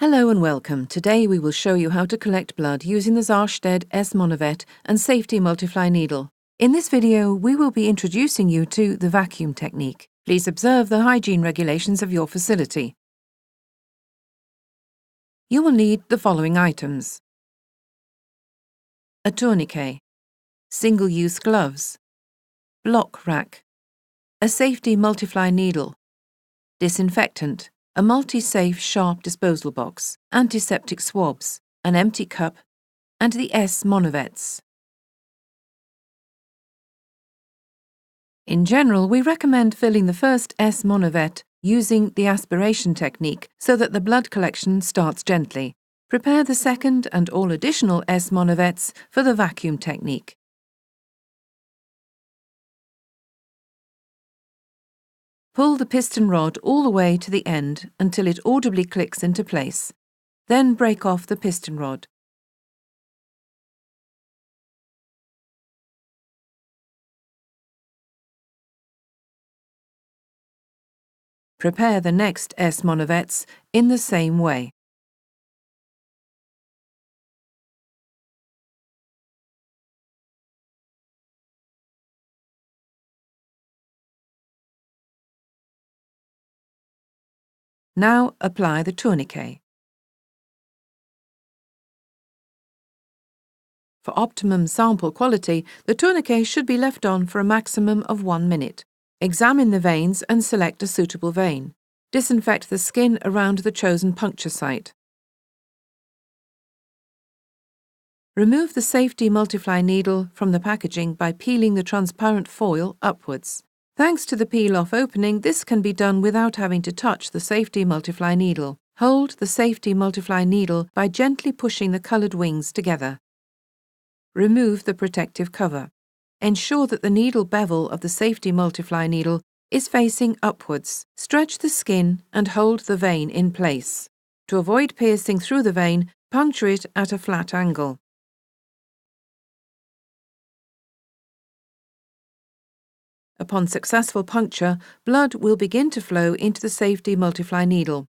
Hello and welcome. Today we will show you how to collect blood using the SARSTEDT S-Monovette and Safety-Multifly Needle. In this video, we will be introducing you to the vacuum technique. Please observe the hygiene regulations of your facility. You will need the following items: a tourniquet, single-use gloves, block rack, a Safety-Multifly Needle, disinfectant, a multi-safe sharp disposal box, antiseptic swabs, an empty cup, and the S-Monovettes. In general, we recommend filling the first S-Monovette using the aspiration technique so that the blood collection starts gently. Prepare the second and all additional S-Monovettes for the vacuum technique. Pull the piston rod all the way to the end until it audibly clicks into place. Then break off the piston rod. Prepare the next S-Monovettes in the same way. Now apply the tourniquet. For optimum sample quality, the tourniquet should be left on for a maximum of 1 minute. Examine the veins and select a suitable vein. Disinfect the skin around the chosen puncture site. Remove the Safety-Multifly Needle from the packaging by peeling the transparent foil upwards. Thanks to the peel-off opening, this can be done without having to touch the Safety-Multifly Needle. Hold the Safety-Multifly Needle by gently pushing the coloured wings together. Remove the protective cover. Ensure that the needle bevel of the Safety-Multifly Needle is facing upwards. Stretch the skin and hold the vein in place. To avoid piercing through the vein, puncture it at a flat angle. Upon successful puncture, blood will begin to flow into the Safety-Multifly Needle.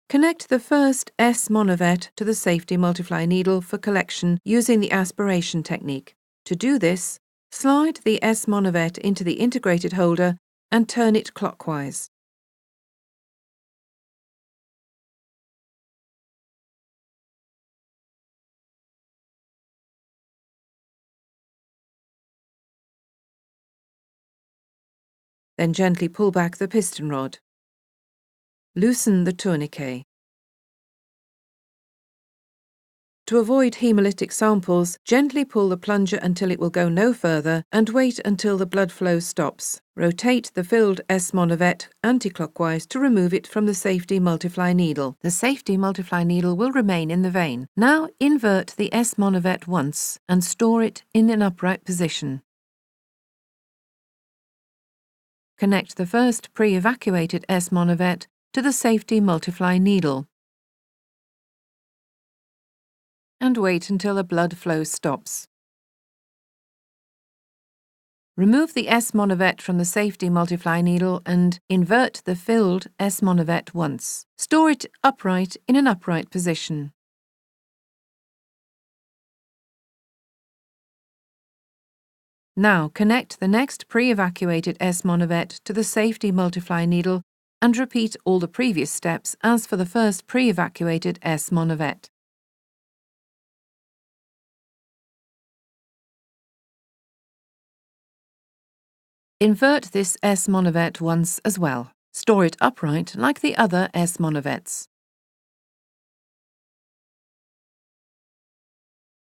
Connect the first S-Monovette to the Safety-Multifly Needle for collection using the aspiration technique. To do this, slide the S-Monovette into the integrated holder and turn it clockwise. Then gently pull back the piston rod. Loosen the tourniquet. To avoid hemolytic samples, gently pull the plunger until it will go no further and wait until the blood flow stops. Rotate the filled S-Monovette anti-clockwise to remove it from the Safety-Multifly Needle. The Safety-Multifly Needle will remain in the vein. Now invert the S-Monovette once and store it in an upright position. Connect the first pre-evacuated S-Monovette to the Safety-Multifly Needle and wait until the blood flow stops. Remove the S-Monovette from the Safety-Multifly Needle and invert the filled S-Monovette once. Store it upright in an upright position. Now connect the next pre-evacuated S-Monovette to the Safety-Multifly Needle and repeat all the previous steps as for the first pre-evacuated S-Monovette. Invert this S-Monovette once as well. Store it upright like the other S-Monovettes.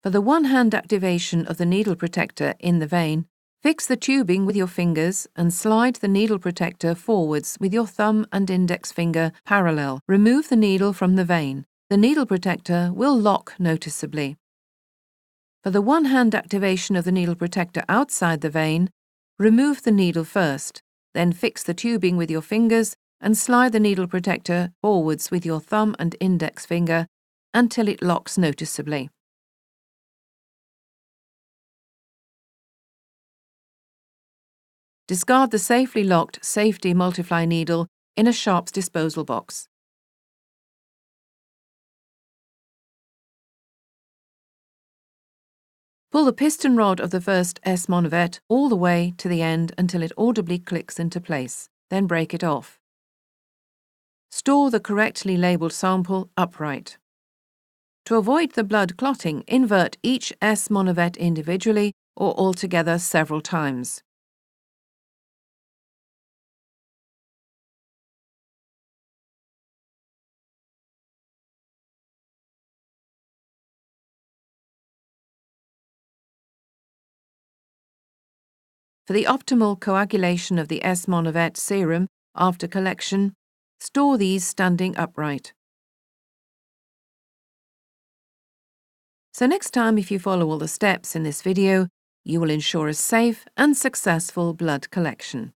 For the one-hand activation of the needle protector in the vein, fix the tubing with your fingers and slide the needle protector forwards with your thumb and index finger parallel. Remove the needle from the vein. The needle protector will lock noticeably. For the one-hand activation of the needle protector outside the vein, remove the needle first, then fix the tubing with your fingers and slide the needle protector forwards with your thumb and index finger until it locks noticeably. Discard the safely locked Safety-Multifly Needle in a sharps disposal box. Pull the piston rod of the first S-Monovette all the way to the end until it audibly clicks into place, then break it off. Store the correctly labelled sample upright. To avoid the blood clotting, invert each S-Monovette individually or altogether several times. For the optimal coagulation of the S-Monovette serum after collection, store these standing upright. So next time, if you follow all the steps in this video, you will ensure a safe and successful blood collection.